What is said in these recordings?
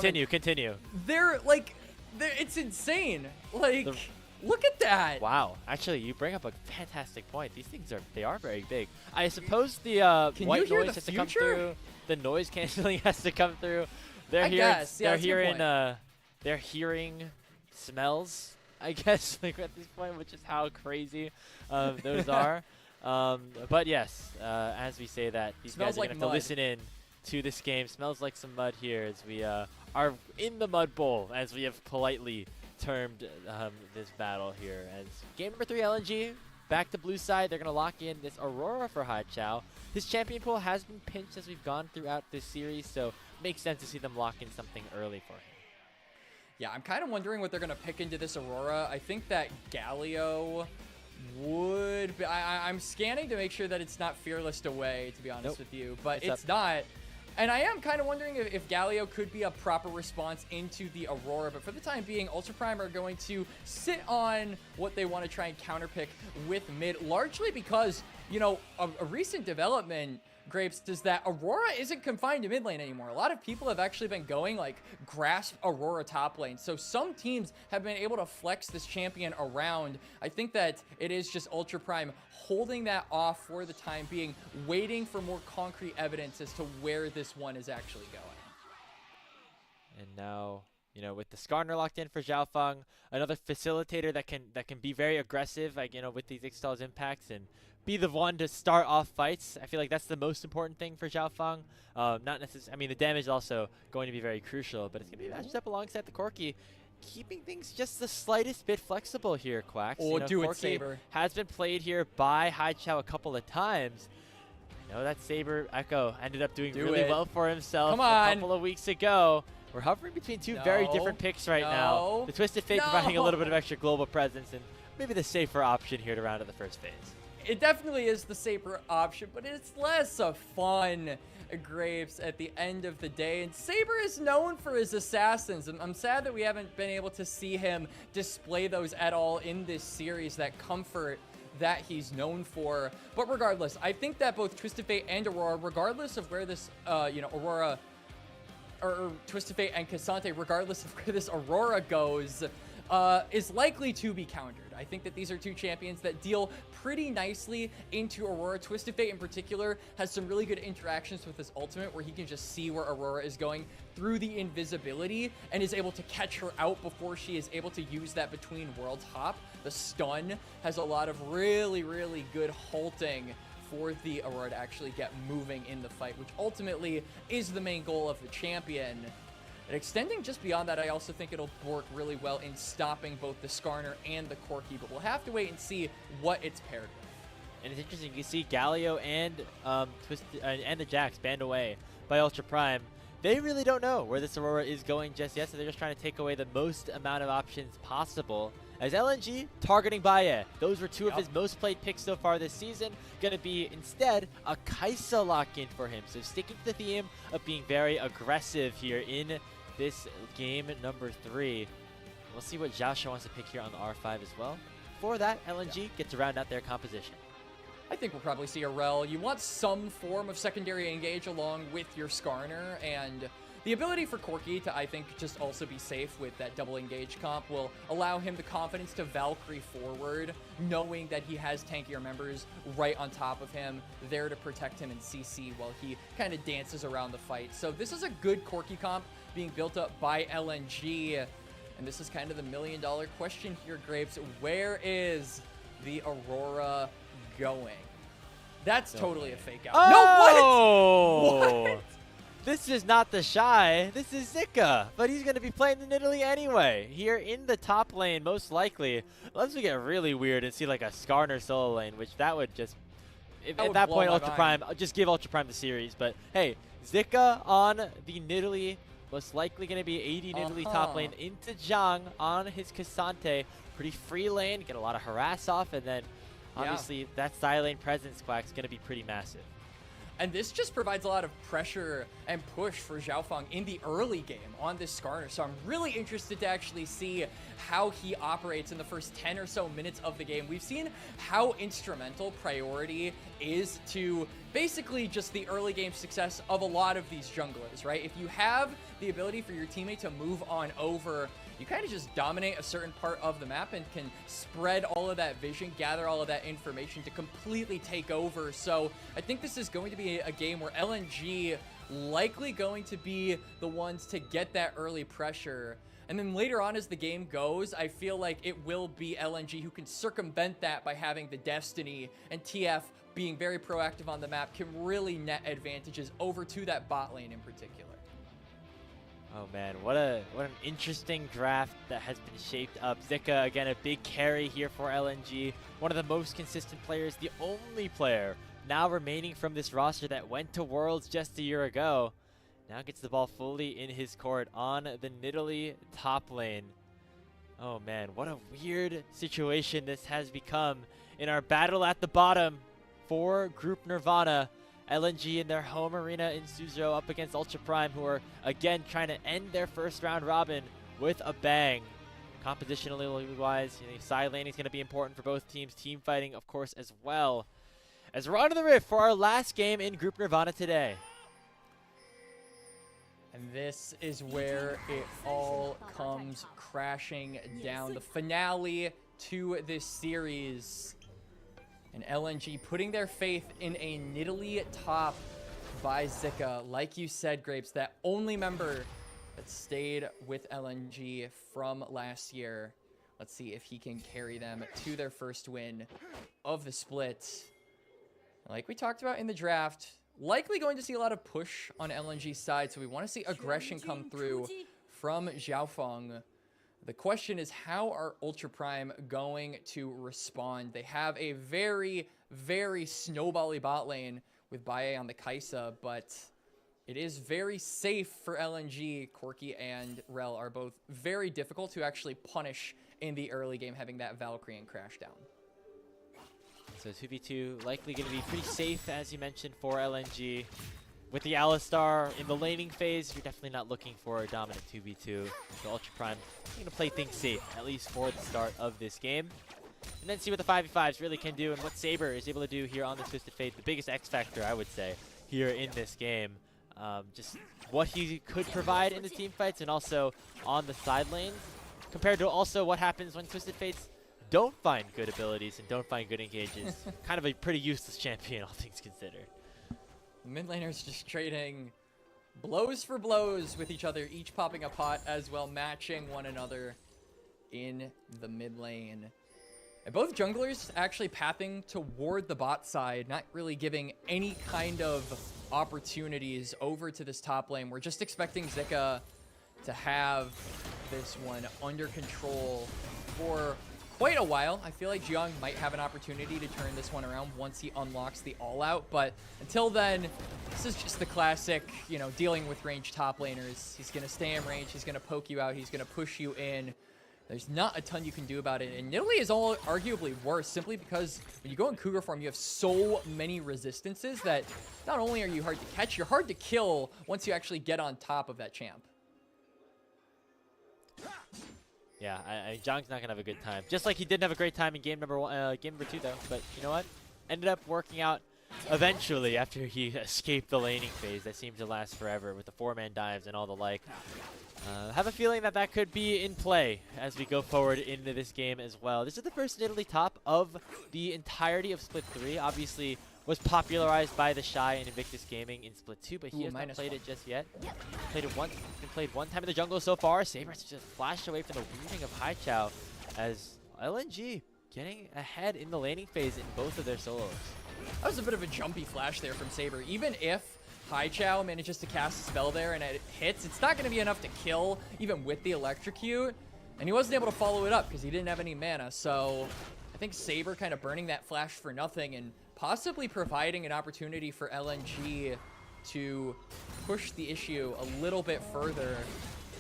Continue. It's insane. Like, look at that. Wow. Actually, you bring up a fantastic point. These things are very big. I suppose the white noise has to come through. The noise canceling has to come through. They're hearing smells, I guess, like at this point, which is how crazy those are. But yes, as we say that, these guys are going to have to listen in to this game. Smells like some mud here as we are in the mud bowl, as we have politely termed this battle here. As game number 3, LNG, back to blue side. They're going to lock in this Aurora for Haichao. His champion pool has been pinched as we've gone throughout this series, so it makes sense to see them lock in something early for him. Yeah, I'm kind of wondering what they're going to pick into this Aurora. I think that Galio would be, I'm scanning to make sure that it's not Fearless Away, to be honest with you, but it's not. And I am kind of wondering if Galio could be a proper response into the Aurora, but for the time being, Ultra Prime are going to sit on what they want to try and counterpick with mid, largely because, you know, a recent development, Grapes, is that Aurora isn't confined to mid lane anymore. A lot of people have actually been going like grasp Aurora top lane. So some teams have been able to flex this champion around. I think that it is just Ultra Prime holding that off for the time being, waiting for more concrete evidence as to where this one is actually going. And now, you know, with the Skarner locked in for Xiaofang, another facilitator that can be very aggressive, like, you know, with these Ixtal's impacts and be the one to start off fights. I feel like that's the most important thing for Xiaofang. Not necessarily. I mean, the damage is also going to be very crucial, but it's going to be matched up alongside the Corki, keeping things just the slightest bit flexible here, Quacks. Oh, you know, do Corki it, Saber. Has been played here by Haichao a couple of times. I know that Saber Echo ended up doing really well for himself a couple of weeks ago. We're hovering between two very different picks right now. The Twisted Fate providing a little bit of extra global presence and maybe the safer option here to round out the first phase. It definitely is the safer option, but it's less of fun, Grapes, at the end of the day. And Saber is known for his assassins, and I'm sad that we haven't been able to see him display those at all in this series, that comfort that he's known for. But regardless, I think that both Twisted Fate and Aurora, regardless of where this, you know, Aurora, or Twisted Fate and Cassante, regardless of where this Aurora goes, is likely to be countered. I think that these are two champions that deal pretty nicely into Aurora. Twisted Fate in particular has some really good interactions with his ultimate where he can just see where Aurora is going through the invisibility and is able to catch her out before she is able to use that between worlds hop. The stun has a lot of really, really good halting for the Aurora to actually get moving in the fight, which ultimately is the main goal of the champion. And extending just beyond that, I also think it'll work really well in stopping both the Skarner and the Corki, but we'll have to wait and see what it's paired with. And it's interesting, you see Galio and the Jax banned away by Ultra Prime. They really don't know where this Aurora is going just yet, so they're just trying to take away the most amount of options possible. As LNG targeting Baiye, those were two of his most played picks so far this season. Going to be instead a Kaisa lock-in for him. So sticking to the theme of being very aggressive here in this game number 3. We'll see what XiaoXia wants to pick here on the R5 as well. For that, LNG gets to round out their composition. I think we'll probably see a Rel. You want some form of secondary engage along with your Skarner, and the ability for Corki to, I think, just also be safe with that double engage comp will allow him the confidence to Valkyrie forward, knowing that he has tankier members right on top of him, there to protect him in CC while he kind of dances around the fight. So this is a good Corki comp being built up by LNG, and this is kind of the $1,000,000 question here, Grapes. Where is the Aurora going? That's totally a fake out. Oh! No, what? This is not the Shy. This is Zika. But he's going to be playing in Italy anyway. Here in the top lane, most likely. Unless we get really weird and see like a Skarner solo lane, which that would just... At that point, Ultra Prime, just give Ultra Prime the series. But hey, Zika on the Nidalee, most likely going to be AD Nidalee top lane into Zhang on his Cassante. Pretty free lane, get a lot of harass off, and then obviously that side lane presence, Quack, is going to be pretty massive. And this just provides a lot of pressure and push for Xiaofang in the early game on this Skarner. So I'm really interested to actually see how he operates in the first 10 or so minutes of the game. We've seen how instrumental priority is to basically just the early game success of a lot of these junglers, right? If you have the ability for your teammate to move on over, you kind of just dominate a certain part of the map and can spread all of that vision, gather all of that information to completely take over. So I think this is going to be a game where LNG likely going to be the ones to get that early pressure. And then later on as the game goes, I feel like it will be LNG who can circumvent that by having the Destiny, and TF being very proactive on the map can really net advantages over to that bot lane in particular. Oh man, what an interesting draft that has been shaped up. Zika, again, a big carry here for LNG. One of the most consistent players, the only player now remaining from this roster that went to Worlds just a year ago. Now gets the ball fully in his court on the Nidalee top lane. Oh man, what a weird situation this has become in our battle at the bottom for Group Nirvana. LNG in their home arena in Suzhou up against Ultra Prime, who are again trying to end their first round robin with a bang. Compositionally wise, side laning is going to be important for both teams. Team fighting, of course, as well. As we're on to the rift for our last game in Group Nirvana today. And this is where it all comes crashing down. The finale to this series. And LNG putting their faith in a Nidalee top by Zika. Like you said, Grapes, that only member that stayed with LNG from last year. Let's see if he can carry them to their first win of the split. Like we talked about in the draft, likely going to see a lot of push on LNG's side, so we want to see aggression come through from Xiaofang. The question is, how are Ultra Prime going to respond? They have a very, very snowbally bot lane with Baiye on the Kaisa, but it is very safe for LNG. Corki and Rel are both very difficult to actually punish in the early game, having that Valkyrie and crash down. So 2v2 likely going to be pretty safe, as you mentioned, for LNG. With the Alistar in the laning phase, you're definitely not looking for a dominant 2v2. So Ultra Prime going to play things safe, at least for the start of this game. And then see what the 5v5s really can do and what Saber is able to do here on the Twisted Fate. The biggest X factor, I would say, here in this game. Just what he could provide in the team fights and also on the side lanes, compared to also what happens when Twisted Fates don't find good abilities and don't find good engages. Kind of a pretty useless champion, all things considered. Mid laners just trading blows for blows with each other, each popping a pot as well, matching one another in the mid lane. And both junglers actually pathing toward the bot side, not really giving any kind of opportunities over to this top lane. We're just expecting Zika to have this one under control for quite a while. I feel like Jiang might have an opportunity to turn this one around once he unlocks the all-out, but until then, this is just the classic, you know, dealing with ranged top laners. He's going to stay in range, he's going to poke you out, he's going to push you in. There's not a ton you can do about it, and Nidalee is all arguably worse simply because when you go in Cougar form, you have so many resistances that not only are you hard to catch, you're hard to kill once you actually get on top of that champ. Yeah, Zhang's not gonna have a good time. Just like he didn't have a great time in game number two, though. But you know what? Ended up working out eventually after he escaped the laning phase that seemed to last forever with the 4-man dives and all the like. Have a feeling that that could be in play as we go forward into this game as well. This is the first Nidalee top of the entirety of Split 3. Obviously, was popularized by the Shy and Invictus Gaming in Split 2, but he has not played it just yet. Played it once, been played one time in the jungle so far. Saber has just flashed away from the weaving of Haichao as LNG getting ahead in the laning phase in both of their solos. That was a bit of a jumpy flash there from Saber. Even if Haichao manages to cast a spell there and it hits, it's not going to be enough to kill, even with the electrocute. And he wasn't able to follow it up because he didn't have any mana. So I think Saber kind of burning that flash for nothing and possibly providing an opportunity for LNG to push the issue a little bit further.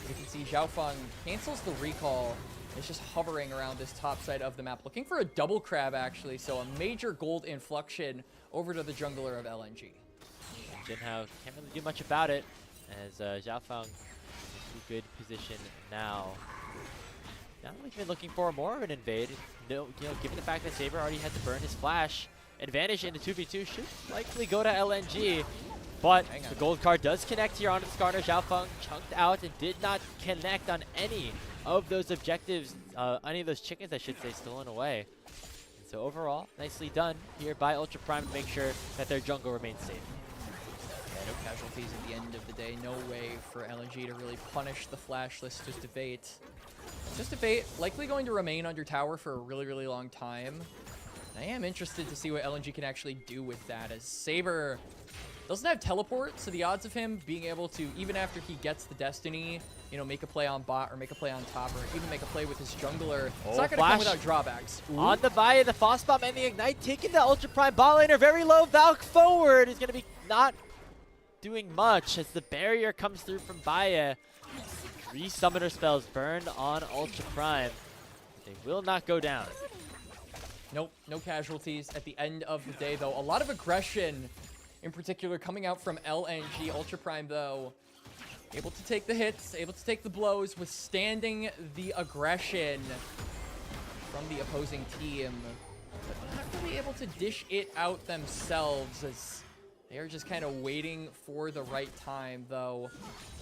You can see Xiaofang cancels the recall. It's just hovering around this top side of the map, looking for a double crab actually. So a major gold inflection over to the jungler of LNG. Junhao can't really do much about it as Xiaofang is in good position now. Now we've been looking for more of an invade. No, given the fact that Saber already had to burn his flash, advantage in the 2v2 should likely go to LNG. But the gold card does connect here onto the Skarner. Xiaofang chunked out and did not connect on any of those objectives, any of those chickens, I should say, stolen away. And so overall, nicely done here by Ultra Prime to make sure that their jungle remains safe. Yeah, no casualties at the end of the day. No way for LNG to really punish the flashless Just Debate. Just Debate likely going to remain under tower for a really, really long time. I am interested to see what LNG can actually do with that, as Saber doesn't have teleport, so the odds of him being able to, even after he gets the Destiny, you know, make a play on bot or make a play on top or even make a play with his jungler, it's not going to come without drawbacks. Ooh. On the Baiye, the Foss Bomb and the Ignite, taking the Ultra Prime bot laner very low. Valk forward is going to be not doing much as the barrier comes through from Baiye. 3 summoner spells burned on Ultra Prime. They will not go down. Nope, no casualties at the end of the day, though. A lot of aggression, in particular, coming out from LNG. Ultra Prime, though, able to take the hits, able to take the blows, withstanding the aggression from the opposing team, but not really able to dish it out themselves, as they are just kind of waiting for the right time, though.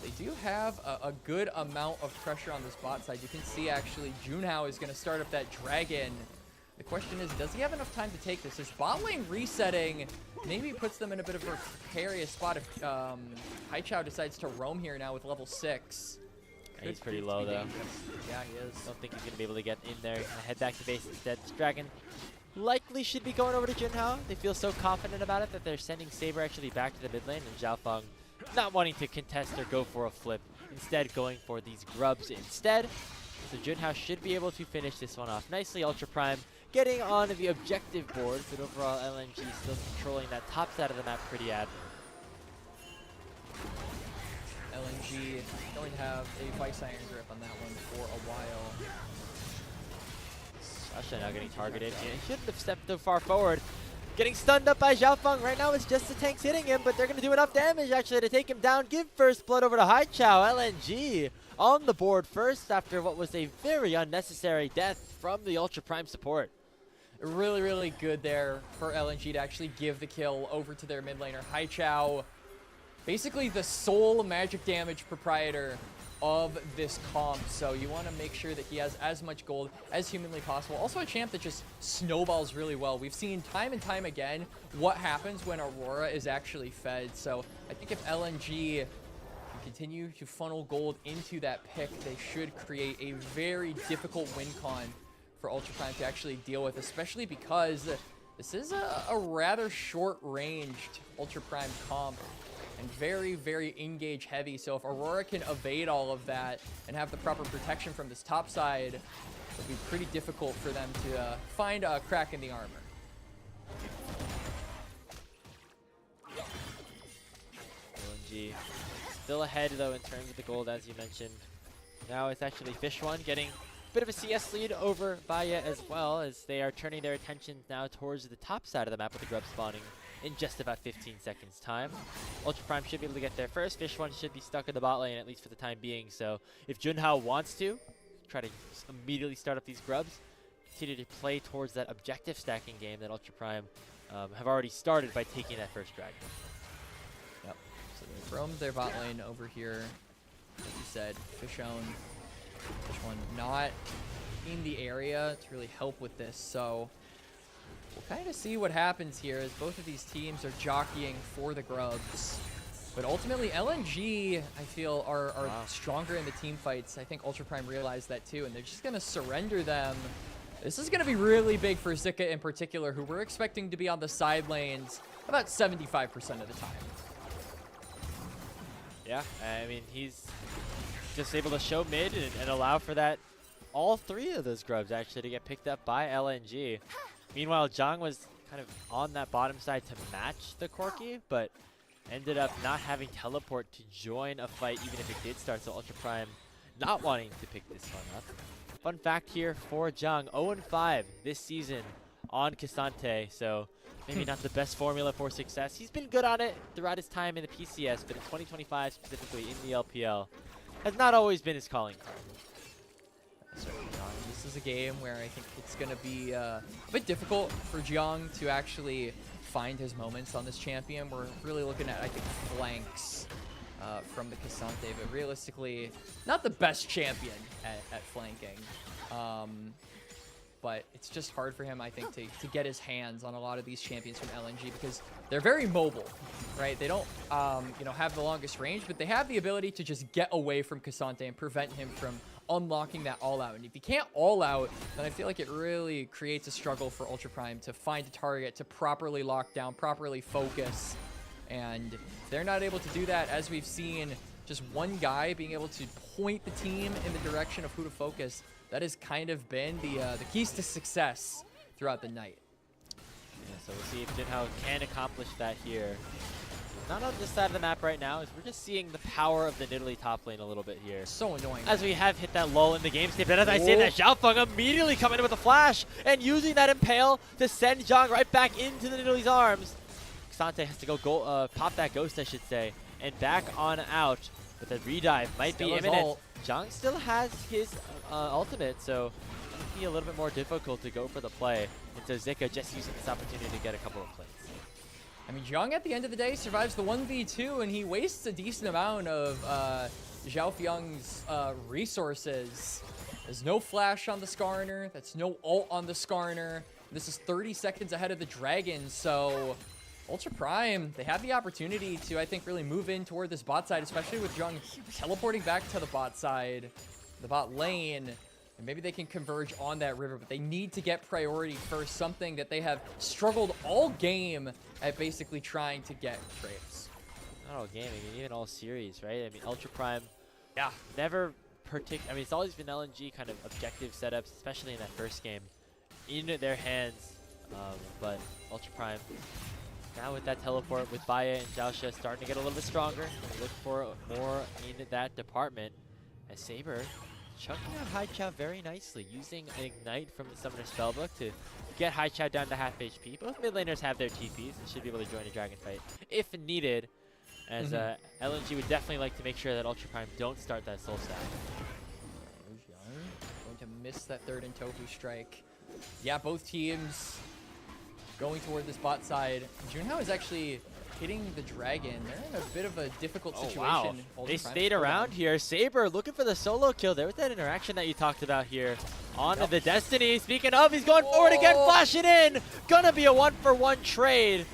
They do have a good amount of pressure on this bot side. You can see, actually, Junhao is going to start up that dragon. The question is, does he have enough time to take this? His bot lane resetting maybe puts them in a bit of a precarious spot if Haichao decides to roam here now with level 6. Yeah, he's pretty low, though. Yeah, he is. Don't think he's going to be able to get in there. Head back to base instead. This dragon likely should be going over to Junhao. They feel so confident about it that they're sending Saber actually back to the mid lane, and Xiaofang not wanting to contest or go for a flip, instead going for these grubs instead. So Junhao should be able to finish this one off nicely. Ultra Prime getting on the objective board, but overall LNG still controlling that top side of the map pretty admirably. LNG going to have a Vice Iron Grip on that one for a while. XiaoXia now getting targeted. Yeah, he shouldn't have stepped too far forward. Getting stunned up by Xiaofang. Right now it's just the tanks hitting him, but they're going to do enough damage actually to take him down. Give first blood over to Haichao. LNG on the board first after what was a very unnecessary death from the Ultra Prime support. Really, really good there for LNG to actually give the kill over to their mid laner. Haichao, basically the sole magic damage proprietor of this comp, so you want to make sure that he has as much gold as humanly possible. Also a champ that just snowballs really well. We've seen time and time again what happens when Aurora is actually fed, so I think if LNG can continue to funnel gold into that pick, they should create a very difficult win con for Ultra Prime to actually deal with, especially because this is a rather short-ranged Ultra Prime comp and very, very engage heavy. So if Aurora can evade all of that and have the proper protection from this top side, it'll be pretty difficult for them to find a crack in the armor. LNG still ahead though in terms of the gold, as you mentioned. Now it's actually Fish1 getting a bit of a CS lead over Baiye as well, as they are turning their attention now towards the top side of the map with the grub spawning in just about 15 seconds time. Ultra Prime should be able to get there first. Fish1 should be stuck in the bot lane, at least for the time being. So if Junhao wants to try to immediately start up these grubs, continue to play towards that objective stacking game that Ultra Prime have already started by taking that first dragon. Yep. So they roamed their bot lane over here. Like you said, Fish1 not in the area to really help with this. So we'll kind of see what happens here as both of these teams are jockeying for the grubs. But ultimately, LNG, I feel, are stronger in the team fights. I think Ultra Prime realized that too, and they're just going to surrender them. This is going to be really big for Zika in particular, who we're expecting to be on the side lanes about 75% of the time. Yeah, I mean, he's just able to show mid and allow for that, all 3 of those grubs actually to get picked up by LNG. Meanwhile, Zhang was kind of on that bottom side to match the Corki, but ended up not having teleport to join a fight even if it did start, so Ultra Prime not wanting to pick this one up. Fun fact here for Zhang, 0-5 this season on K'Sante, so maybe not the best formula for success. He's been good on it throughout his time in the PCS, but in 2025 specifically in the LPL, has not always been his calling card. So this is is a game where I think it's going to be a bit difficult for Jiang to actually find his moments on this champion. We're really looking at, I think, flanks from the K'Sante, but realistically, not the best champion at flanking. But it's just hard for him, I think, to get his hands on a lot of these champions from LNG because they're very mobile, right? They don't, you know, have the longest range, but they have the ability to just get away from K'Sante and prevent him from unlocking that all-out. And if you can't all-out, then I feel like it really creates a struggle for Ultra Prime to find a target, to properly lock down, properly focus. And if they're not able to do that, as we've seen, just one guy being able to point the team in the direction of who to focus, that has kind of been the keys to success throughout the night. Yeah, so we'll see if Junhao can accomplish that here. Not on this side of the map right now, as we're just seeing the power of the Nidalee top lane a little bit here. So annoying. As we have hit that lull in the game state, but as I say that, Xiaofang immediately coming in with a flash and using that impale to send Zhang right back into the Nidalee's arms. K'Sante has to go pop that ghost, I should say, and back on out. But the redive might be imminent. Zhang still has his ultimate, so it might be a little bit more difficult to go for the play. And so Zika just using this opportunity to get a couple of plays. I mean, Zhang at the end of the day survives the 1v2, and he wastes a decent amount of Xiaofang's resources. There's no flash on the Skarner. That's no ult on the Skarner. This is 30 seconds ahead of the Dragon, so Ultra Prime, they have the opportunity to, I think, really move in toward this bot side, especially with Zhang teleporting back to the bot side, the bot lane. And maybe they can converge on that river, but they need to get priority first, something that they have struggled all game at basically trying to get traits. Not all game, I mean, even all series, right? I mean, Ultra Prime, yeah, never I mean, it's always been LNG kind of objective setups, especially in that first game, in their hands. But Ultra Prime, now with that teleport, with Baiye and XiaoXia starting to get a little bit stronger, and look for more in that department. As Saber chunking out Haichao very nicely, using an Ignite from the Summoner Spellbook to get Haichao down to half HP. Both mid laners have their TPs and should be able to join a dragon fight if needed, as LNG would definitely like to make sure that Ultra Prime don't start that soul stack. Going to miss that third and Tofu strike. Yeah, both teams going toward this bot side. Junhao is actually hitting the dragon. They're in a bit of a difficult situation. Wow. They stayed around here. Saber looking for the solo kill. There was that interaction that you talked about here on the Destiny. Speaking of, he's going forward again, flashing in. Gonna be a 1-for-1 trade.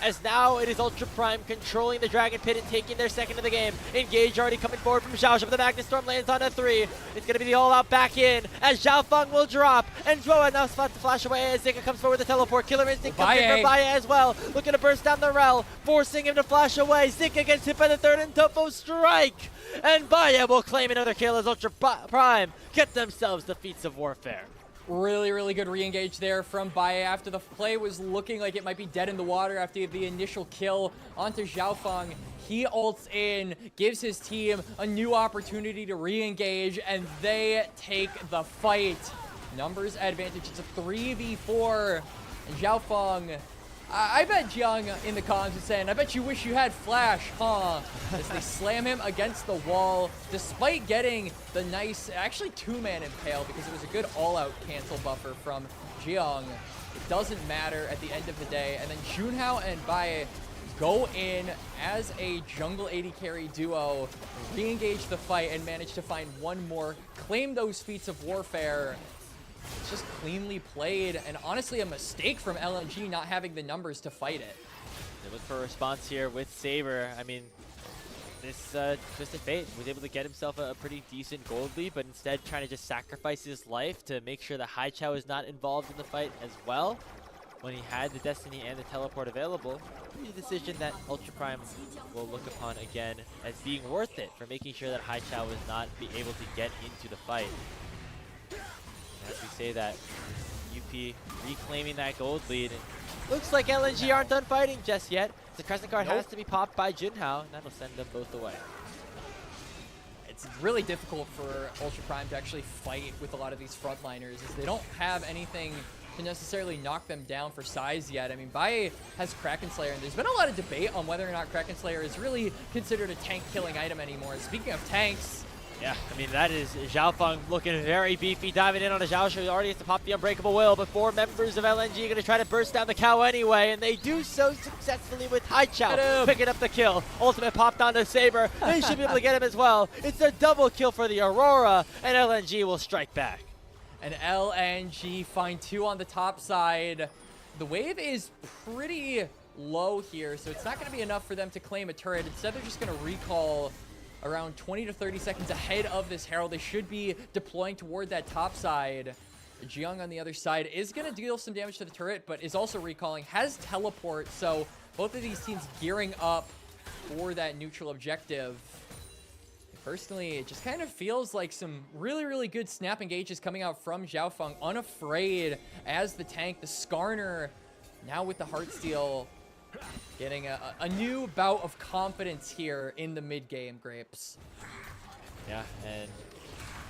As now it is Ultra Prime controlling the Dragon Pit and taking their second of the game. Engage already coming forward from XiaoXia, but the Magnus Storm lands on a 3. It's going to be the all-out back in as Xiaofang will drop. And Zhuo now spots to flash away as Zika comes forward with the teleport. Killer Instinct comes in for Baiye as well. Looking to burst down the rel, forcing him to flash away. Zika gets hit by the third and Topo strike. And Baiye will claim another kill as Ultra Prime get themselves the feats of warfare. Really, really good re-engage there from Baiye after the play was looking like it might be dead in the water after the initial kill onto Xiaofang. He ults in, gives his team a new opportunity to re-engage, and they take the fight. Numbers advantage, it's a 3v4. And Xiaofang, I bet Jiang in the comments is saying, I bet you wish you had flash, huh? As they slam him against the wall, despite getting the nice, actually 2-man impale, because it was a good all-out cancel buffer from Jiang. It doesn't matter at the end of the day. And then Junhao and Baiye go in as a jungle AD carry duo, re-engage the fight, and manage to find one more, claim those feats of warfare. It's just cleanly played, and honestly a mistake from LNG not having the numbers to fight it. They look for a response here with Saber. I mean, this Twisted Fate was able to get himself a pretty decent gold lead, but instead trying to just sacrifice his life to make sure that Haichao is not involved in the fight as well. When he had the Destiny and the teleport available, a decision that Ultra Prime will look upon again as being worth it for making sure that Haichao was not be able to get into the fight. As we say that, UP reclaiming that gold lead. And looks like LNG aren't done fighting just yet. The Crescent card has to be popped by Junhao, and that'll send them both away. It's really difficult for Ultra Prime to actually fight with a lot of these frontliners, as they don't have anything to necessarily knock them down for size yet. I mean, Baiye has Kraken Slayer, and there's been a lot of debate on whether or not Kraken Slayer is really considered a tank-killing item anymore. Speaking of tanks, Yeah, I mean, that is Xiaofang looking very beefy, diving in on a XiaoXia. He already has to pop the Unbreakable Will, but 4 members of LNG are going to try to burst down the cow anyway, and they do so successfully with Haichao picking up the kill. Ultimate popped onto Saber. They should be able to get him as well. It's a double kill for the Aurora, and LNG will strike back. And LNG find 2 on the top side. The wave is pretty low here, so it's not going to be enough for them to claim a turret. Instead, they're just going to recall around 20 to 30 seconds ahead of this Herald. They should be deploying toward that top side. Jiang on the other side is going to deal some damage to the turret, but is also recalling, has teleport, so both of these teams gearing up for that neutral objective. Personally, it just kind of feels like some really, really good snap engages coming out from Xiaofang, unafraid as the tank, the Skarner, now with the Heartsteel, getting a new bout of confidence here in the mid-game, Grapes. Yeah, and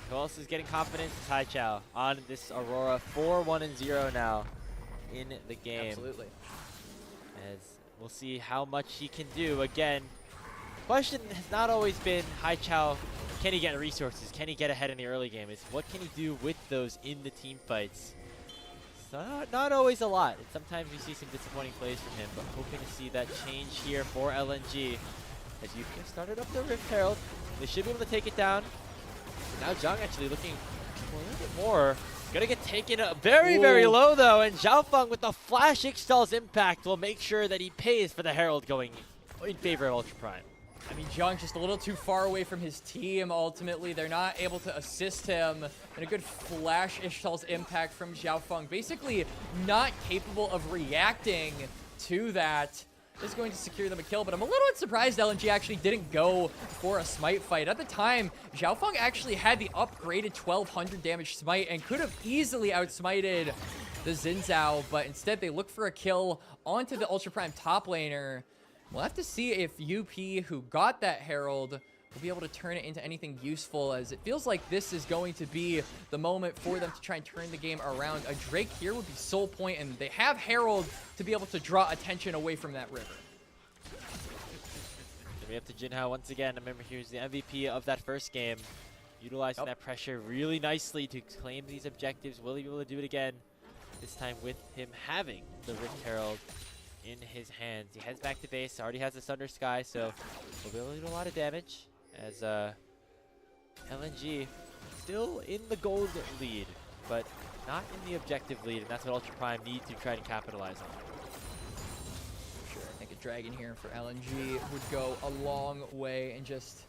who else is getting confidence? It's Haichao on this Aurora. 4-1-0 now in the game. Absolutely. As we'll see how much he can do. Again, question has not always been Haichao, can he get resources? Can he get ahead in the early game? It's what can he do with those in the team fights? So not always a lot. And sometimes we see some disappointing plays from him, but hoping to see that change here for LNG. As you started up the Rift Herald, they should be able to take it down. Now Zhang actually looking a little bit more. Gonna get taken very, very low though, and Xiaofang with the Flash Ixtal's impact will make sure that he pays for the Herald going in favor of Ultra Prime. I mean, Zhang just a little too far away from his team, ultimately. They're not able to assist him. And a good Flash Ixtal's impact from Xiaofang. Basically not capable of reacting to that. Is going to secure them a kill, but I'm a little bit surprised LNG actually didn't go for a smite fight. At the time, Xiaofang actually had the upgraded 1200 damage smite and could have easily outsmited the Xin Zhao, but instead they look for a kill onto the Ultra Prime top laner. We'll have to see if UP, who got that Herald, will be able to turn it into anything useful, as it feels like this is going to be the moment for them to try and turn the game around. A Drake here would be Soul Point, and they have Herald to be able to draw attention away from that river. We have to Junhao once again. Remember, here's the MVP of that first game. Utilizing that pressure really nicely to claim these objectives. Will he be able to do it again? This time with him having the Rift Herald in his hands. He heads back to base, already has the Thunder Sky, so we'll be able to do a lot of damage as LNG still in the gold lead, but not in the objective lead, and that's what Ultra Prime need to try to capitalize on. Sure, I think a Dragon here for LNG would go a long way in just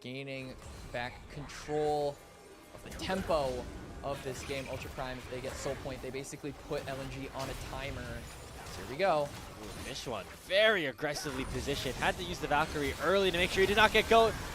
gaining back control of the tempo of this game. Ultra Prime, if they get Soul Point, they basically put LNG on a timer. So here we go. Ooh, Mishwan very aggressively positioned. Had to use the Valkyrie early to make sure he did not get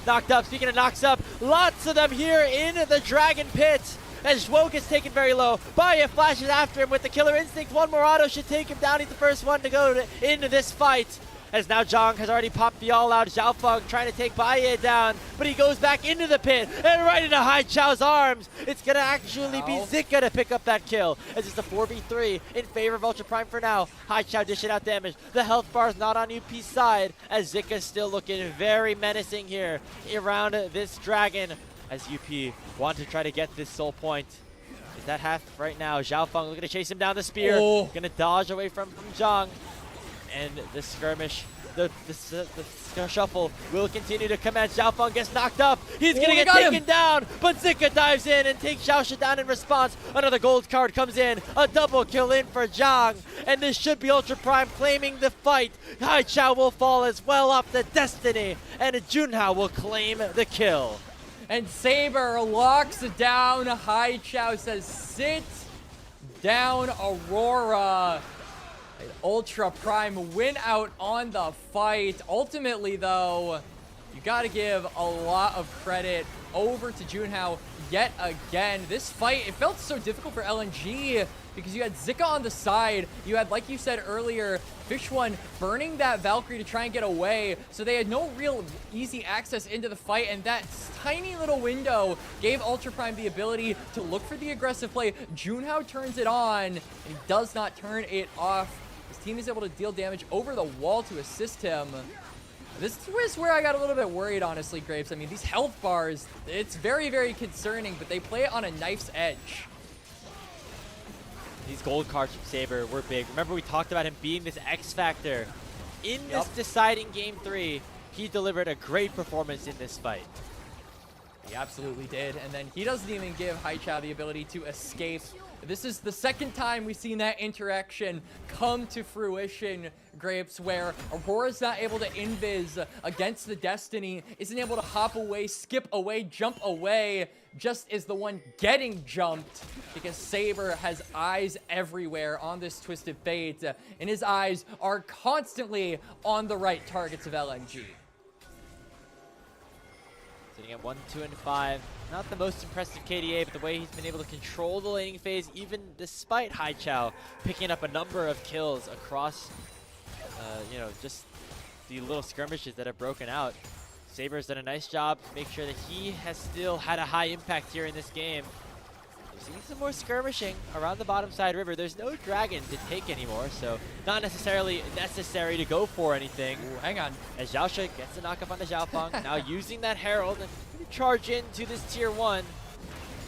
knocked up. Speaking of knocks up, lots of them here in the Dragon Pit. As Zhuo gets taken very low. Baiye flashes after him with the Killer Instinct. One more auto should take him down. He's the first one to go into this fight. As now Zhang has already popped the all-out. Xiaofang trying to take Baiye down, but he goes back into the pit and right into Haichao's arms. It's going to actually be Zika to pick up that kill, as it's a 4v3 in favor of Ultra Prime for now. Haichao dishing out damage. The health bar is not on UP's side, as Zika's still looking very menacing here around this dragon, as UP want to try to get this soul point. Is that half right now? Xiaofang looking to chase him down the spear. Gonna dodge away from Zhang. And the skirmish, the shuffle will continue to commence. Xiaofang gets knocked up. He's going to get taken down, but Zika dives in and takes XiaoXia down in response. Another gold card comes in. A double kill in for Zhang. And this should be Ultra Prime claiming the fight. Haichao will fall as well off the Destiny. And Junhao will claim the kill. And Saber locks it down. Haichao says, sit down, Aurora. Ultra Prime win out on the fight. Ultimately, though, you got to give a lot of credit over to Junhao yet again. This fight, it felt so difficult for LNG because you had Zika on the side. You had, like you said earlier, Fish1 burning that Valkyrie to try and get away. So they had no real easy access into the fight. And that tiny little window gave Ultra Prime the ability to look for the aggressive play. Junhao turns it on, and he does not turn it off. His team is able to deal damage over the wall to assist him. This is where I got a little bit worried, honestly, Grapes. I mean, these health bars, it's very, very concerning, but they play it on a knife's edge. These gold cards from Saber were big. Remember, we talked about him being this X factor. In this deciding Game 3, he delivered a great performance in this fight. He absolutely did, and then he doesn't even give Haichao the ability to escape. This is the second time we've seen that interaction come to fruition, Grapes, where Aurora's not able to invis against the Destiny, isn't able to hop away, skip away, jump away, just is the one getting jumped, because Saber has eyes everywhere on this Twisted Fate, and his eyes are constantly on the right targets of LNG. Sitting at 1, 2, and 5. Not the most impressive KDA, but the way he's been able to control the laning phase, even despite Haichao picking up a number of kills across, you know, just the little skirmishes that have broken out. Saber's done a nice job to make sure that he has still had a high impact here in this game. We're seeing some more skirmishing around the bottom side river. There's no dragon to take anymore, so not necessarily necessary to go for anything. Ooh, hang on. As XiaoXia gets the knockup onto Xiaofang, now using that Herald and charge into this tier 1.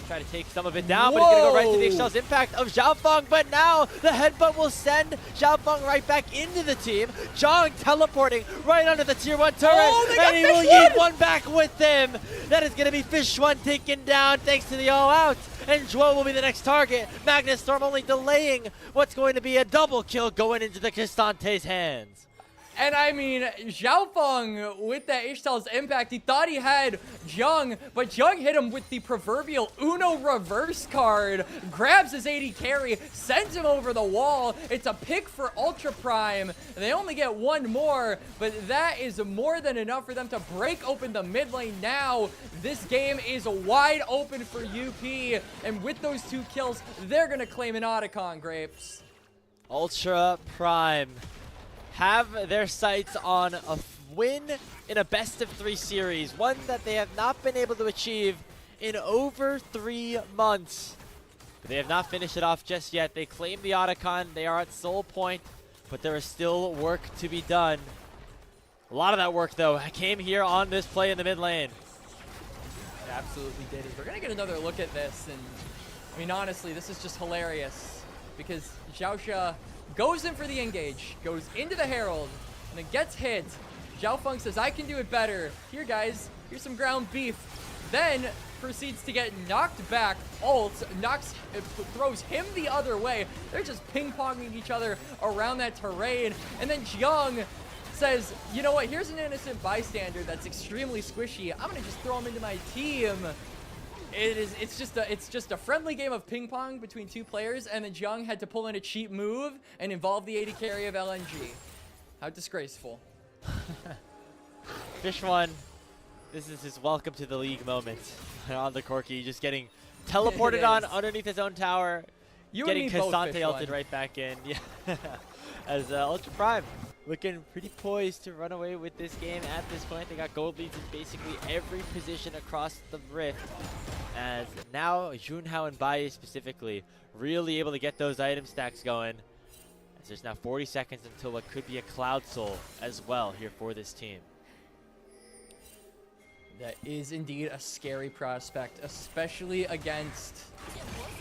Try to take some of it down, but he's going to go right to the Excel's impact of Xiaofang, but now the headbutt will send Xiaofang right back into the team. Zhang teleporting right under the tier 1 turret, and he will yeet one back with him. That is going to be Fish 1 taken down thanks to the all-out, and Zhuo will be the next target. Magnus Storm only delaying what's going to be a double kill going into the Cristante's hands. And I mean, Xiaofang with that Ishtal's impact, he thought he had Zhang, but Zhang hit him with the proverbial Uno reverse card, grabs his AD carry, sends him over the wall. It's a pick for Ultra Prime. They only get one more, but that is more than enough for them to break open the mid lane now. This game is wide open for UP, and with those 2 kills, they're going to claim an Otacon, Grapes. Ultra Prime have their sights on a win in a best-of-3 series, one that they have not been able to achieve in over 3 months. But they have not finished it off just yet. They claim the Otacon. They are at soul point, but there is still work to be done. A lot of that work, though, came here on this play in the mid lane. It absolutely did. We're going to get another look at this, and I mean, honestly, this is just hilarious, because XiaoXia goes in for the engage, goes into the Herald, and then gets hit. Xiaofang says, I can do it better. Here, guys, here's some ground beef. Then proceeds to get knocked back. Ult throws him the other way. They're just ping-ponging each other around that terrain. And then Jiang says, you know what, here's an innocent bystander that's extremely squishy. I'm going to just throw him into my team. It's just a friendly game of ping pong between 2 players, and then Zhang had to pull in a cheap move and involve the AD carry of LNG. How disgraceful. Fish 1, this is his welcome to the league moment on the Corki, just getting teleported on underneath his own tower, getting Cassante ulted right back in. Yeah. As Ultra Prime looking pretty poised to run away with this game at this point. They got gold leads in basically every position across the rift. As now Junhao and Baiye specifically really able to get those item stacks going. As there's now 40 seconds until what could be a Cloud Soul as well here for this team. That is indeed a scary prospect, especially against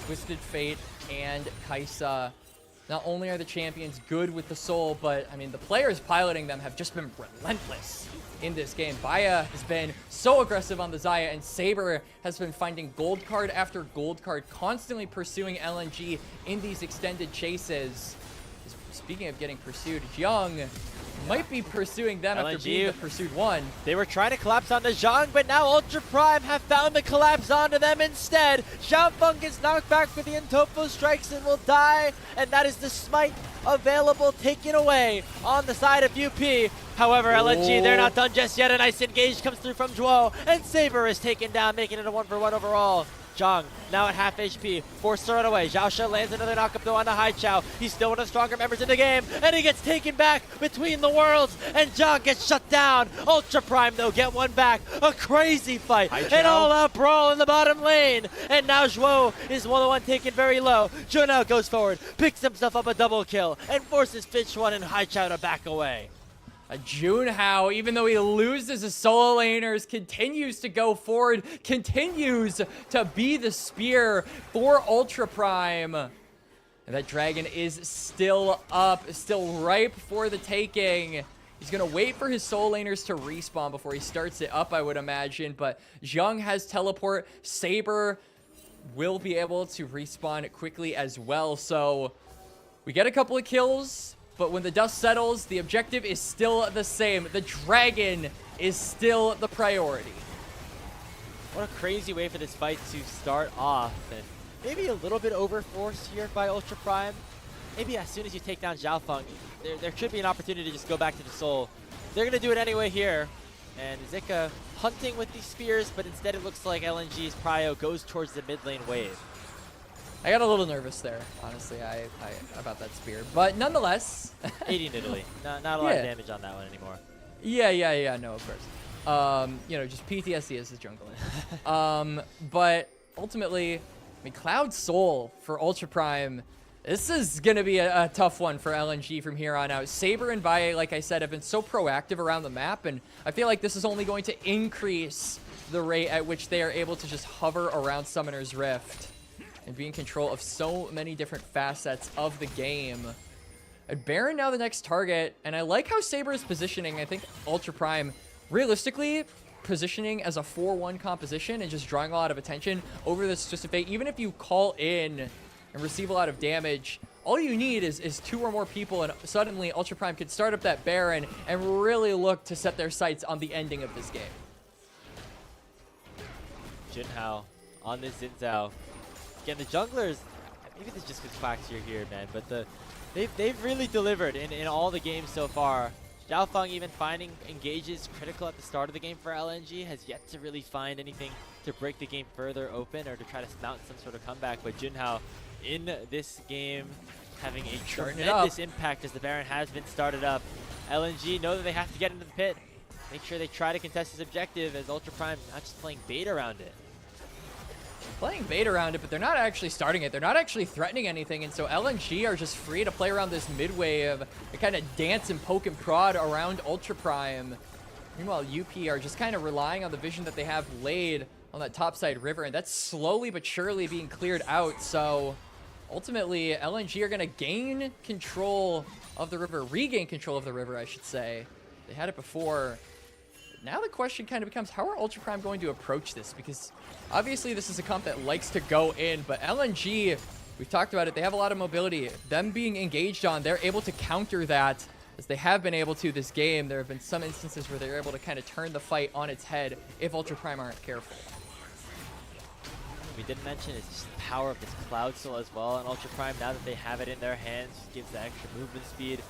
Twisted Fate and Kaisa. Not only are the champions good with the soul, but I mean, the players piloting them have just been relentless in this game. Baiye has been so aggressive on the Xayah, and Saber has been finding gold card after gold card, constantly pursuing LNG in these extended chases. Speaking of getting pursued, Jiang might be pursuing them LNG, after being the pursued one. They were trying to collapse onto Zhang, but now Ultra Prime have found the collapse onto them instead. Xiaofang gets knocked back for the Intofo strikes and will die, and that is the smite available, taken away on the side of UP. However, LNG, they're not done just yet. A nice engage comes through from Zhuo, and Saber is taken down, making it a 1-for-1 overall. Zhang now at half HP, forced to run away. XiaoXia lands another knockup though onto Haichao. He's still one of the stronger members in the game, and he gets taken back between the worlds, and Zhang gets shut down. Ultra Prime though get one back. A crazy fight, an all-out brawl in the bottom lane, and now Zhuo is one taken very low. Junhao goes forward, picks himself up a double kill, and forces Fish 1 and Haichao to back away. Junhao, even though he loses his solo laners, continues to go forward, continues to be the spear for Ultra Prime. And that dragon is still up, still ripe for the taking. He's going to wait for his solo laners to respawn before he starts it up, I would imagine. But Zhang has teleport. Saber will be able to respawn quickly as well. So we get a couple of kills. But when the dust settles, the objective is still the same. The dragon is still the priority. What a crazy way for this fight to start off. And maybe a little bit overforced here by Ultra Prime. Maybe as soon as you take down Xiaofang, there should be an opportunity to just go back to the soul. They're going to do it anyway here. And Zika hunting with these spears, but instead it looks like LNG's prio goes towards the mid lane wave. I got a little nervous there, honestly, about that spear. But nonetheless... Aiding Italy. Not a lot of damage on that one anymore. Yeah, no, of course. You know, just PTSD as a jungler. But ultimately, I mean, Cloud Soul for Ultra Prime, this is going to be a tough one for LNG from here on out. Saber and Baiye, like I said, have been so proactive around the map, and I feel like this is only going to increase the rate at which they are able to just hover around Summoner's Rift and be in control of so many different facets of the game. And Baron now the next target, and I like how Saber is positioning. I think Ultra Prime, realistically, positioning as a 4-1 composition and just drawing a lot of attention over this Twisted Fate. Even if you call in and receive a lot of damage, all you need is 2 or more people, and suddenly Ultra Prime could start up that Baron and really look to set their sights on the ending of this game. Junhao on this Xin Zhao. Again, the junglers, maybe this just gets Quaxier here, man, but they've really delivered in all the games so far. Xiaofang even finding engages critical at the start of the game for LNG, has yet to really find anything to break the game further open or to try to mount some sort of comeback. But Junhao in this game having a tremendous impact as the Baron has been started up. LNG know that they have to get into the pit. Make sure they try to contest his objective as Ultra Prime not just playing bait around it. Playing bait around it, but they're not actually starting it. They're not actually threatening anything, and so LNG are just free to play around this mid wave and kind of dance and poke and prod around Ultra Prime. Meanwhile, UP are just kind of relying on the vision that they have laid on that topside river, and that's slowly but surely being cleared out. So ultimately, LNG are going to gain control of the river, regain control of the river, I should say. They had it before. Now the question kind of becomes, how are Ultra Prime going to approach this? Because obviously this is a comp that likes to go in, but LNG, we've talked about it, they have a lot of mobility. Them being engaged on, they're able to counter that as they have been able to this game. There have been some instances where they're able to kind of turn the fight on its head if Ultra Prime aren't careful. We didn't mention it's just the power of this Cloud Soul as well, and Ultra Prime, now that they have it in their hands, just gives the extra movement speed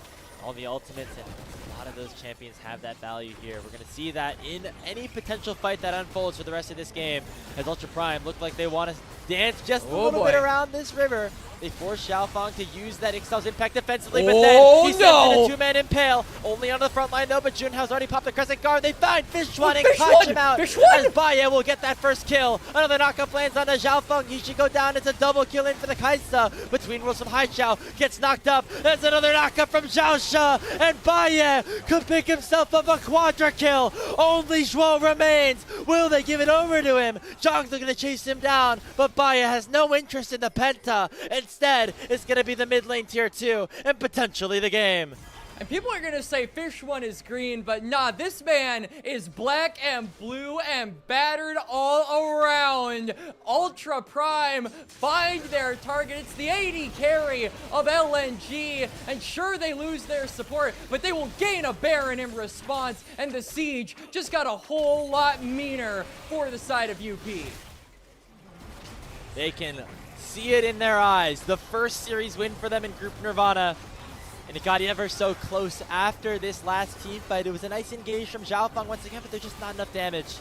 on the ultimates, and a lot of those champions have that value here. We're going to see that in any potential fight that unfolds for the rest of this game, as Ultra Prime look like they want to dance just a little bit around this river. They force Xiaofang to use that Ixtal's impact defensively, but then he sends in a 2-man impale. Only on the front line though, but Junhao's already popped the Crescent Guard. They find Fish1 and catch him out. As Baiye will get that first kill. Another knockup lands on the Xiaofang. He should go down. It's a double kill in for the Kaisa. Between Worlds from Haichao gets knocked up. There's another knockup from XiaoXia, and Baiye could pick himself up a quadra kill. Only Zhuo remains. Will they give it over to him? Zhang's looking to chase him down, but Baiye has no interest in the Penta. Instead, it's going to be the mid lane tier 2 and potentially the game. And people are going to say Fish1 is green, but nah, this man is black and blue and battered all around. Ultra Prime find their target. It's the AD carry of LNG, and sure, they lose their support, but they will gain a Baron in response, and the siege just got a whole lot meaner for the side of UP. They can see it in their eyes. The first series win for them in Group Nirvana. And it got ever so close after this last team fight. It was a nice engage from Xiaofang once again, but there's just not enough damage.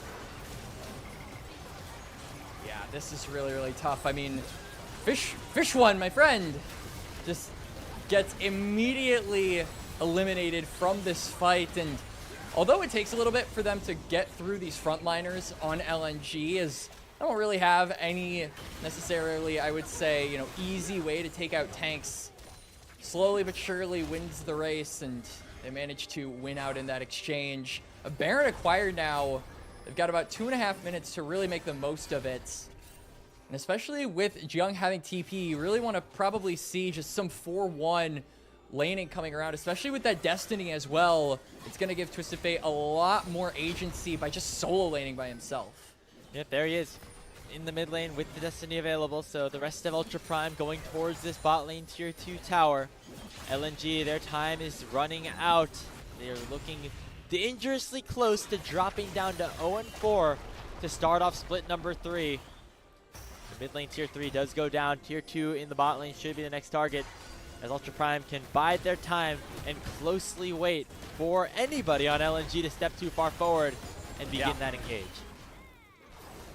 Yeah, this is really, really tough. I mean, Fish1, my friend, just gets immediately eliminated from this fight. And although it takes a little bit for them to get through these frontliners on LNG, as I don't really have any necessarily, I would say, easy way to take out tanks. Slowly but surely wins the race, and they managed to win out in that exchange. A Baron acquired now. They've got about 2.5 minutes to really make the most of it. And especially with Jung having TP, you really want to probably see just some 4-1 laning coming around, especially with that Destiny as well. It's going to give Twisted Fate a lot more agency by just solo laning by himself. Yep, there he is in the mid lane with the Destiny available. So the rest of Ultra Prime going towards this bot lane tier 2 tower. LNG, their time is running out. They're looking dangerously close to dropping down to 0-4 to start off split number 3. The mid lane tier 3 does go down. Tier 2 in the bot lane should be the next target, as Ultra Prime can bide their time and closely wait for anybody on LNG to step too far forward and begin that engage.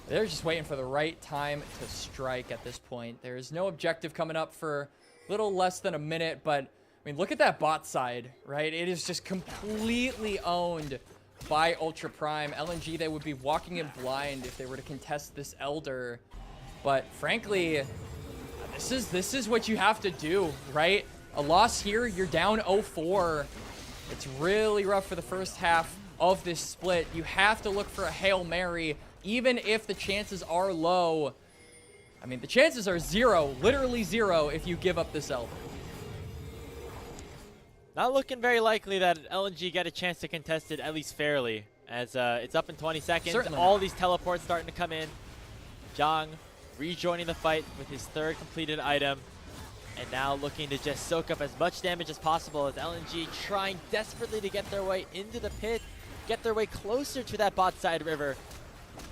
They're just waiting for the right time to strike at this point. There is no objective coming up for a little less than a minute, but I mean, look at that bot side, right? It is just completely owned by Ultra Prime. LNG, they would be walking in blind if they were to contest this Elder. But frankly, this is what you have to do, right? A loss here, you're down 0-4. It's really rough for the first half of this split. You have to look for a Hail Mary, even if the chances are low. I mean, the chances are 0, literally 0, if you give up this Elder. Not looking very likely that LNG get a chance to contest it, at least fairly, as it's up in 20 seconds. Certainly All not. these teleports starting to come in. Zhang rejoining the fight with his 3rd completed item, and now looking to just soak up as much damage as possible, as LNG trying desperately to get their way into the pit, get their way closer to that bot side river.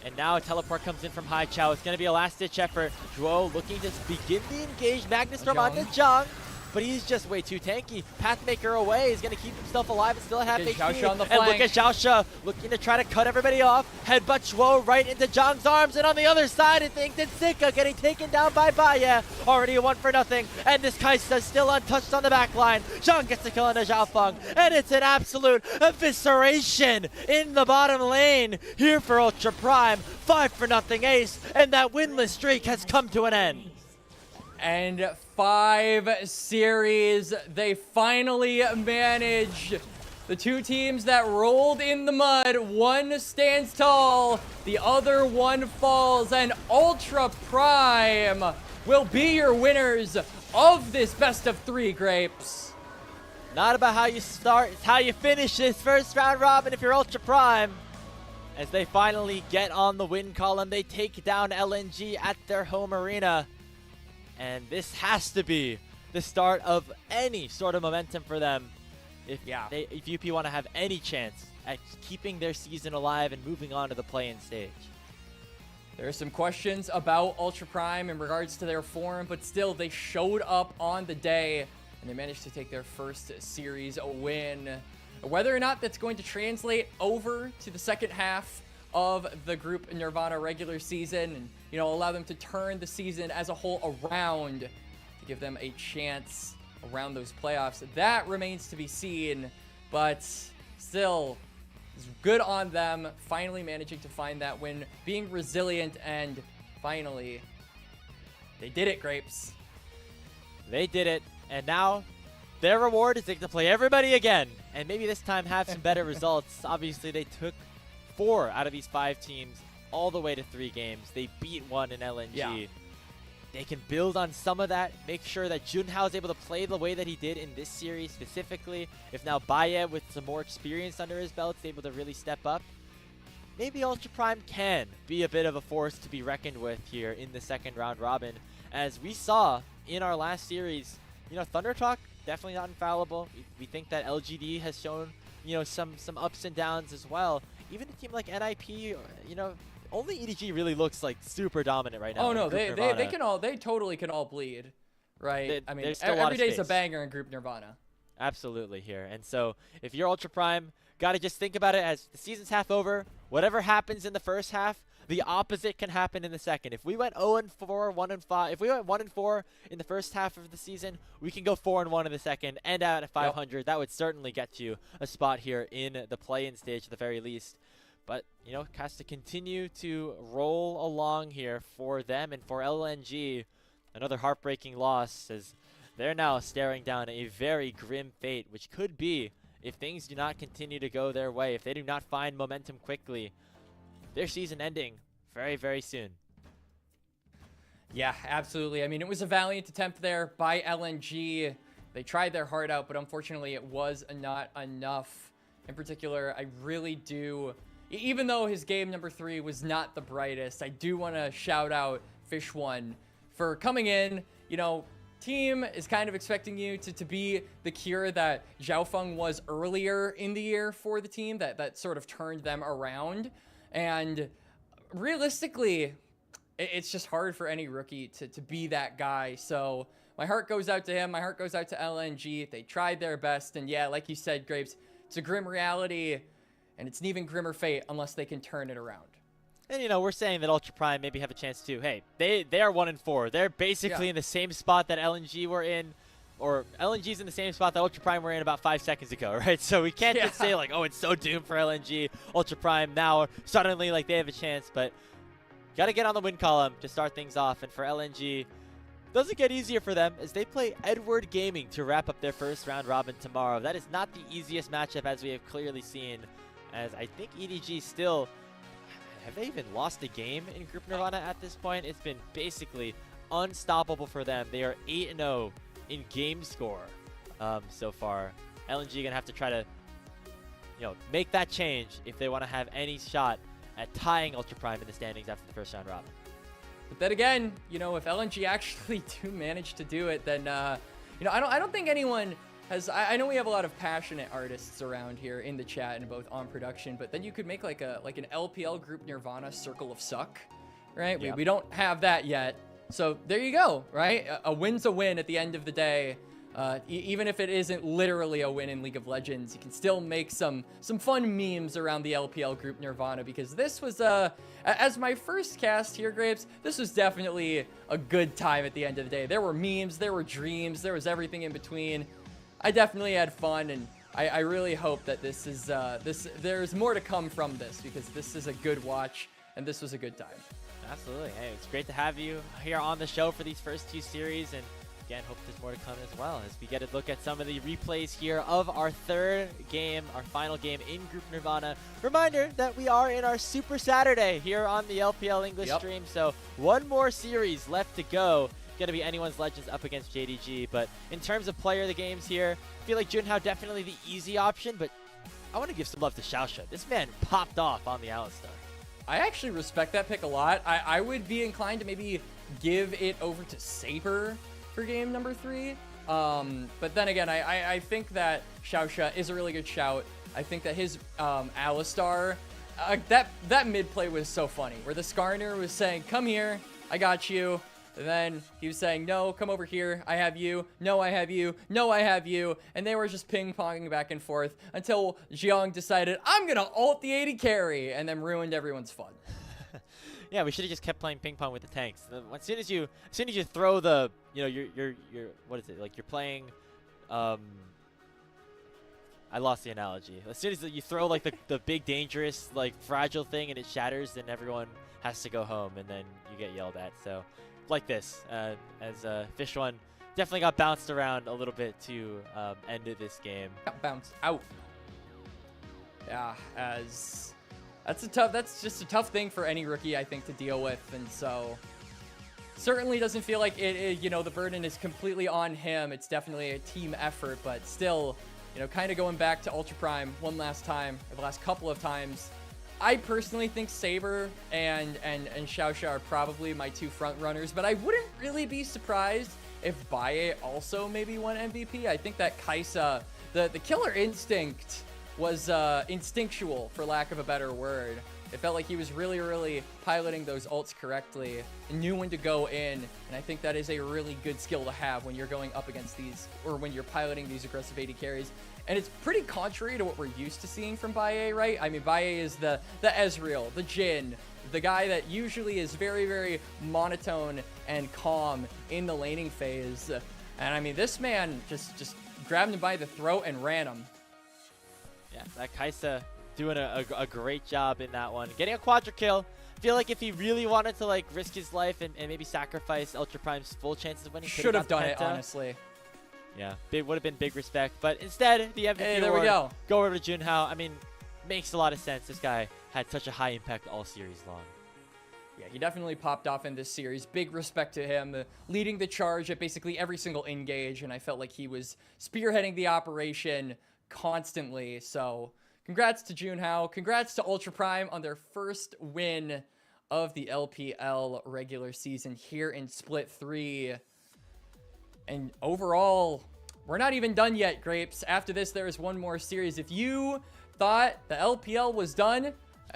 And now a teleport comes in from Haichao. It's going to be a last-ditch effort. Zhuo looking to begin the engage. Magnus from onto Zhang, but he's just way too tanky. Pathmaker away. He's going to keep himself alive and still have HP. On the and look at XiaoXia looking to try to cut everybody off. Headbutt Zhuo right into Zhang's arms. And on the other side, I think that Zika getting taken down by Baiye. Already a 1-0. And this Kai'Sa still untouched on the back line. Zhang gets the kill into Xiaofang. And it's an absolute evisceration in the bottom lane here for Ultra Prime. 5-0 ace. And that winless streak has come to an end. And 5 series, they finally managed. The two teams that rolled in the mud, one stands tall, the other one falls, and Ultra Prime will be your winners of this best of 3, Grapes. Not about how you start, it's how you finish this first round robin if you're Ultra Prime. As they finally get on the win column, they take down LNG at their home arena. And this has to be the start of any sort of momentum for them if UP want to have any chance at keeping their season alive and moving on to the play-in stage. There are some questions about Ultra Prime in regards to their form, but still, they showed up on the day, and they managed to take their first series win. Whether or not that's going to translate over to the second half of the Group Nirvana regular season and, you know, allow them to turn the season as a whole around to give them a chance around those playoffs, that remains to be seen. But still, it's good on them finally managing to find that win, being resilient, and finally they did it, Grapes. They did it, and now their reward is they get to play everybody again, and maybe this time have some better results. Obviously, they took 4 out of these 5 teams all the way to 3 games. They beat 1 in LNG. Yeah. They can build on some of that, make sure that Junhao is able to play the way that he did in this series specifically. If now Baiye, with some more experience under his belt, is able to really step up, maybe Ultra Prime can be a bit of a force to be reckoned with here in the second round robin. As we saw in our last series, you know, Thunder Talk, definitely not infallible. We think that LGD has shown, you know, some ups and downs as well. Even a team like NIP, you know, only EDG really looks like super dominant right now. Oh no, they totally can all bleed, right? I mean, every day's a banger in Group Nirvana. Absolutely here. And so if you're Ultra Prime, got to just think about it as the season's half over. Whatever happens in the first half, the opposite can happen in the second. If we went 0-4, 1-5, if we went 1-4 in the first half of the season, we can go 4-1 in the second, end out at 500. Yep. That would certainly get you a spot here in the play-in stage at the very least. But, you know, has to continue to roll along here for them and for LNG. Another heartbreaking loss, as they're now staring down a very grim fate, which could be if things do not continue to go their way, if they do not find momentum quickly, their season ending very, very soon. Yeah, absolutely. I mean, it was a valiant attempt there by LNG. They tried their heart out, but unfortunately it was not enough. In particular, I really do, even though his game number 3 was not the brightest, I do want to shout out Fish1 for coming in. You know, team is kind of expecting you to be the cure that Xiaofang was earlier in the year for the team, that sort of turned them around. And realistically, it's just hard for any rookie to be that guy. So my heart goes out to him. My heart goes out to LNG. They tried their best. And yeah, like you said, Grapes, it's a grim reality, and it's an even grimmer fate unless they can turn it around. And, you know, we're saying that Ultra Prime maybe have a chance too. Hey, they are 1-4. They're basically in the same spot that LNG were in, or LNG's in the same spot that Ultra Prime were in about 5 seconds ago, right? So we can't just say, like, oh, it's so doomed for LNG. Ultra Prime now suddenly, like, they have a chance. But got to get on the win column to start things off. And for LNG, doesn't get easier for them as they play Edward Gaming to wrap up their first round robin tomorrow. That is not the easiest matchup, as we have clearly seen, as I think EDG still... Have they even lost a game in Group Nirvana at this point? It's been basically unstoppable for them. They are 8-0 in game score so far. LNG going to have to try to, you know, make that change if they want to have any shot at tying Ultra Prime in the standings after the first round robin. But then again, you know, if LNG actually do manage to do it, then, you know, I don't think anyone has... I know we have a lot of passionate artists around here in the chat and both on production, but then you could make like an LPL Group Nirvana Circle of Suck, right? Yep. We don't have that yet. So there you go, right? A win's a win at the end of the day. Even if it isn't literally a win in League of Legends, you can still make some fun memes around the LPL Group Nirvana, because this was, as my first cast here, Grapes, this was definitely a good time at the end of the day. There were memes, there were dreams, there was everything in between. I definitely had fun, and I really hope that this is, there's more to come from this, because this is a good watch, and this was a good time. Absolutely. Hey, it's great to have you here on the show for these first 2 series, and again, hope there's more to come as well as we get a look at some of the replays here of our 3rd game, our final game in Group Nirvana. Reminder that we are in our Super Saturday here on the LPL English stream, so 1 more series left to go. Going to be anyone's Legends up against JDG, but in terms of player of the games here, I feel like Junhao definitely the easy option, but I want to give some love to Xiaoxia. This man popped off on the Alistar. I actually respect that pick a lot. I would be inclined to maybe give it over to Saber for game number 3. But then again, I think that XiaoXia is a really good shout. I think that his Alistar, that mid play was so funny, where the Skarner was saying, come here, I got you. And then he was saying, no, come over here. I have you. No, I have you. No, I have you. And they were just ping-ponging back and forth until Jiang decided, I'm going to ult the 80 carry, and then ruined everyone's fun. Yeah, we should have just kept playing ping pong with the tanks. As soon as you throw the, you know, you're what is it? Like you're playing, I lost the analogy. As soon as you throw like the big dangerous like fragile thing and it shatters, then everyone has to go home and then you get yelled at. So like this, as Fish1 definitely got bounced around a little bit to end this game. Got bounced out. Yeah, as that's just a tough thing for any rookie, I think, to deal with, and so certainly doesn't feel like it you know, the burden is completely on him. It's definitely a team effort, but still, you know, kind of going back to Ultra Prime one last time, or the last couple of times. I personally think Saber and XiaoXia are probably my 2 front runners, but I wouldn't really be surprised if Baiye also maybe won MVP. I think that Kaisa, the killer instinct was instinctual, for lack of a better word. It felt like he was really piloting those ults correctly and knew when to go in, and I think that is a really good skill to have when you're going up against these, or when you're piloting these aggressive AD carries. And it's pretty contrary to what we're used to seeing from Baiye, right? I mean, Baiye is the Ezreal, the Jhin, the guy that usually is very monotone and calm in the laning phase. And I mean, this man just grabbed him by the throat and ran him. Yeah, that Kaisa doing a great job in that one. Getting a quadra kill. I feel like if he really wanted to like risk his life and maybe sacrifice Ultra Prime's full chances of winning, should have done it, honestly. Yeah, would have been big respect. But instead, the MVP Hey, there we award go. over to Junhao. I mean, makes a lot of sense. This guy had such a high impact all series long. Yeah, he definitely popped off in this series. Big respect to him, leading the charge at basically every single engage, and I felt like he was spearheading the operation constantly. So congrats to Junhao. Congrats to Ultra Prime on their first win of the LPL regular season here in Split 3. And overall, we're not even done yet, Grapes. After this, there is one more series. If you thought the LPL was done,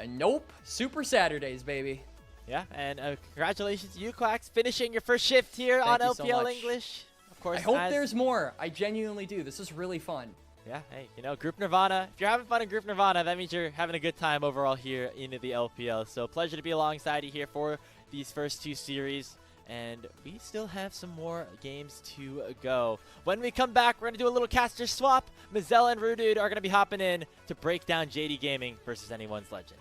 nope. Super Saturdays, baby. Yeah, and congratulations to you, Quacks, finishing your first shift here on Thank you so LPL much. English. Of course, I hope there's more. I genuinely do. This is really fun. Yeah, hey, you know, Group Nirvana. If you're having fun in Group Nirvana, that means you're having a good time overall here in the LPL. So pleasure to be alongside you here for these first 2 series. And we still have some more games to go. When we come back, we're going to do a little caster swap. Mazel and Roodood are going to be hopping in to break down JD Gaming versus Anyone's Legend.